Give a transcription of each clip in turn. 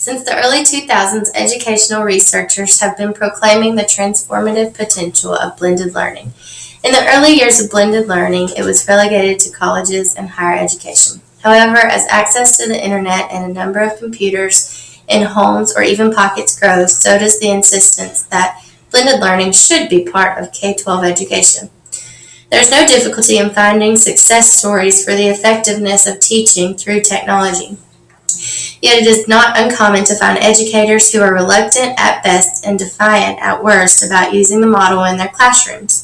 Since the early 2000s, educational researchers have been proclaiming the transformative potential of blended learning. In the early years of blended learning, it was relegated to colleges and higher education. However, as access to the internet and a number of computers in homes or even pockets grows, so does the insistence that blended learning should be part of K-12 education. There's no difficulty in finding success stories for the effectiveness of teaching through technology. Yet it is not uncommon to find educators who are reluctant at best and defiant at worst about using the model in their classrooms.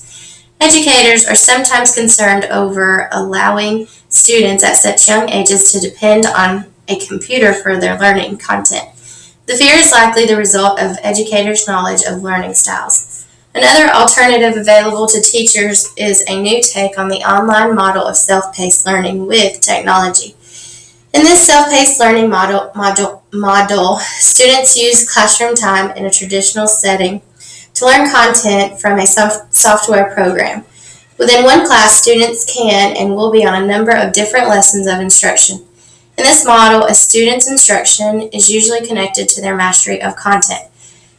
Educators are sometimes concerned over allowing students at such young ages to depend on a computer for their learning content. The fear is likely the result of educators' knowledge of learning styles. Another alternative available to teachers is a new take on the online model of self-paced learning with technology. In this self-paced learning model, students use classroom time in a traditional setting to learn content from a software program. Within one class, students can and will be on a number of different lessons of instruction. In this model, a student's instruction is usually connected to their mastery of content.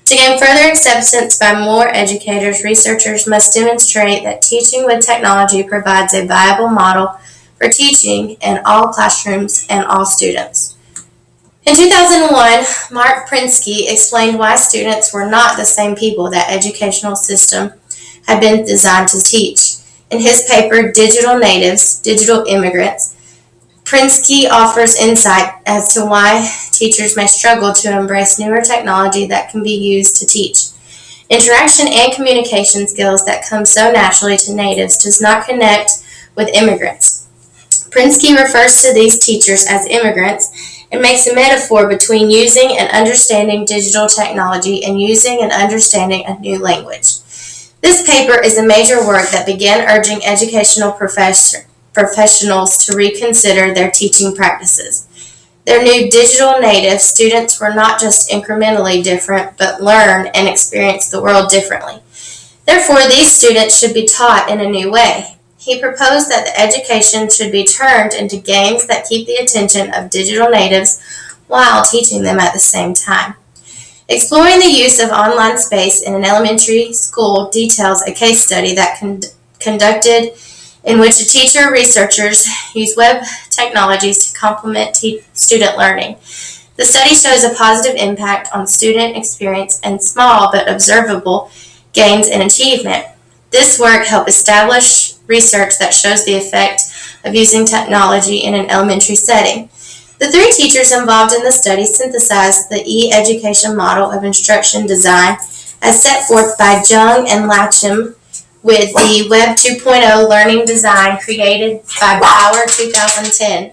To gain further acceptance by more educators, researchers must demonstrate that teaching with technology provides a viable model for teaching in all classrooms and all students. In 2001, Mark Prensky explained why students were not the same people that educational system had been designed to teach. In his paper, Digital Natives, Digital Immigrants, Prensky offers insight as to why teachers may struggle to embrace newer technology that can be used to teach. Interaction and communication skills that come so naturally to natives does not connect with immigrants. Prensky refers to these teachers as immigrants and makes a metaphor between using and understanding digital technology and using and understanding a new language. This paper is a major work that began urging educational professionals to reconsider their teaching practices. Their new digital native students were not just incrementally different, but learn and experience the world differently. Therefore, these students should be taught in a new way. He proposed that the education should be turned into games that keep the attention of digital natives while teaching them at the same time. Exploring the use of online space in an elementary school details a case study that conducted in which a teacher researchers use web technologies to complement student learning. The study shows a positive impact on student experience and small but observable gains in achievement. This work helped establish research that shows the effect of using technology in an elementary setting. The three teachers involved in the study synthesized the e-education model of instruction design as set forth by Jung and Lachem with the Web 2.0 learning design created by Bauer 2010.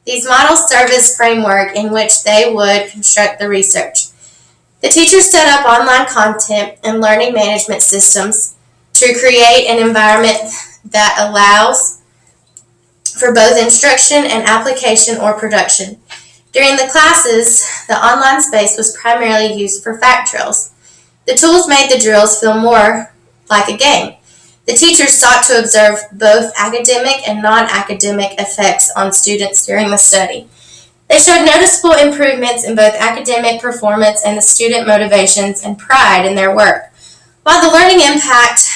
These models serve as framework in which they would construct the research. The teachers set up online content and learning management systems to create an environment that allows for both instruction and application or production. During the classes, the online space was primarily used for fact drills. The tools made the drills feel more like a game. The teachers sought to observe both academic and non-academic effects on students during the study. They showed noticeable improvements in both academic performance and the student motivations and pride in their work. While the learning impact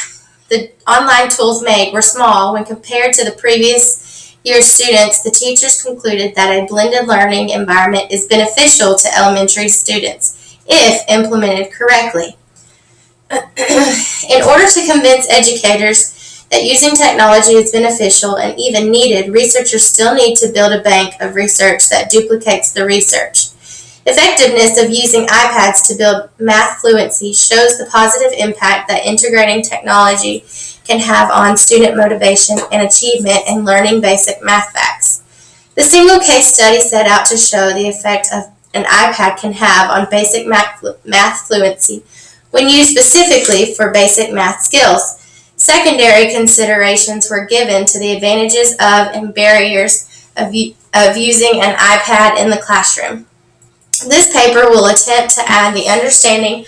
the online tools made were small when compared to the previous year's students, the teachers concluded that a blended learning environment is beneficial to elementary students if implemented correctly. In order to convince educators that using technology is beneficial and even needed, researchers still need to build a bank of research that duplicates the research. Effectiveness of using iPads to build math fluency shows the positive impact that integrating technology can have on student motivation and achievement in learning basic math facts. The single case study set out to show the effect of an iPad can have on basic math fluency when used specifically for basic math skills. Secondary considerations were given to the advantages of and barriers of using an iPad in the classroom. This paper will attempt to add the understanding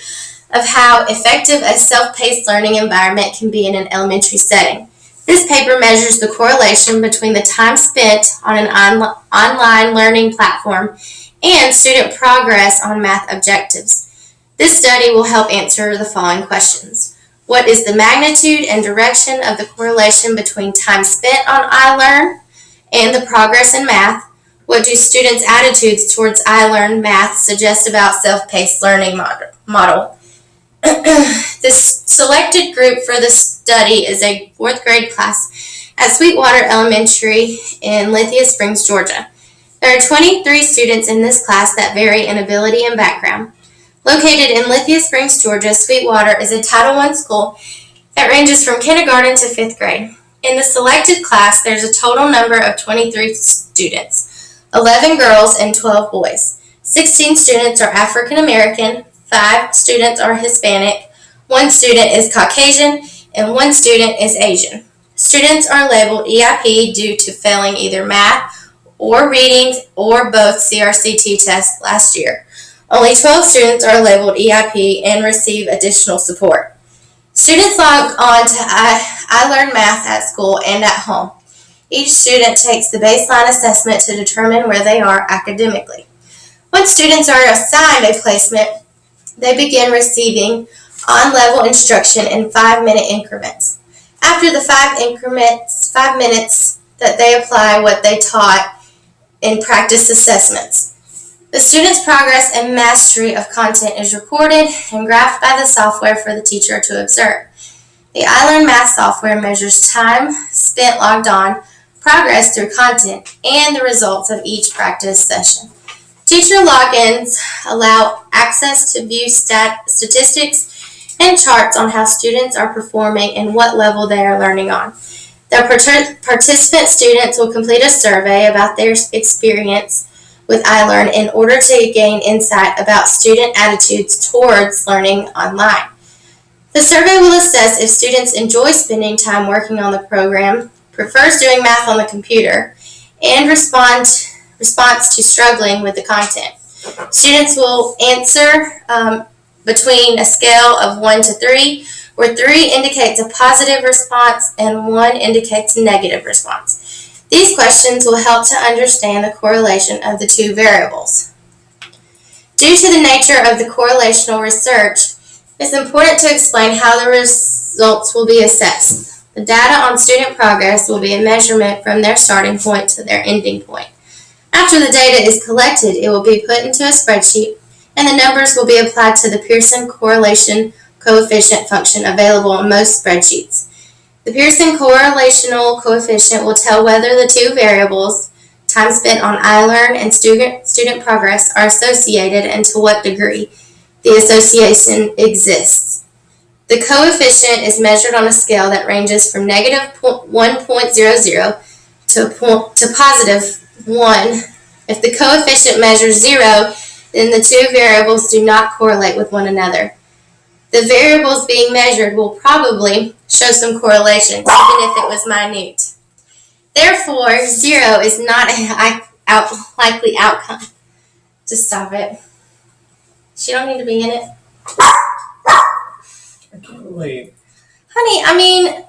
of how effective a self-paced learning environment can be in an elementary setting. This paper measures the correlation between the time spent on an online learning platform and student progress on math objectives. This study will help answer the following questions. What is the magnitude and direction of the correlation between time spent on iLearn and the progress in math? What do students' attitudes towards iLearn math suggest about self-paced learning model? This selected group for the study is a 4th grade class at Sweetwater Elementary in Lithia Springs, Georgia. There are 23 students in this class that vary in ability and background. Located in Lithia Springs, Georgia, Sweetwater is a Title I school that ranges from kindergarten to 5th grade. In the selected class, there's a total number of 23 students, 11 girls and 12 boys. 16 students are African American, 5 students are Hispanic, 1 student is Caucasian, and 1 student is Asian. Students are labeled EIP due to failing either math or reading or both CRCT tests last year. Only 12 students are labeled EIP and receive additional support. Students log on to iLearn Math at school and at home. Each student takes the baseline assessment to determine where they are academically. Once students are assigned a placement, they begin receiving on-level instruction in 5-minute increments. After the 5 minutes that they apply what they taught in practice assessments. The student's progress and mastery of content is recorded and graphed by the software for the teacher to observe. The iLearn Math software measures time spent logged on, progress through content, and the results of each practice session. Teacher logins allow access to view statistics and charts on how students are performing and what level they are learning on. The participant students will complete a survey about their experience with iLearn in order to gain insight about student attitudes towards learning online. The survey will assess if students enjoy spending time working on the program, prefers doing math on the computer, and response to struggling with the content. Students will answer between a scale of 1 to 3, where 3 indicates a positive response and 1 indicates a negative response. These questions will help to understand the correlation of the 2 variables. Due to the nature of the correlational research, it's important to explain how the results will be assessed. The data on student progress will be a measurement from their starting point to their ending point. After the data is collected, it will be put into a spreadsheet, and the numbers will be applied to the Pearson correlation coefficient function available in most spreadsheets. The Pearson correlational coefficient will tell whether the 2 variables, time spent on iLearn and student progress, are associated and to what degree the association exists. The coefficient is measured on a scale that ranges from negative 1.00 to positive 1. If the coefficient measures 0, then the 2 variables do not correlate with one another. The variables being measured will probably show some correlation, even if it was minute. Therefore, 0 is not a likely outcome. Just stop it. She don't need to be in it. Totally. Honey, I mean,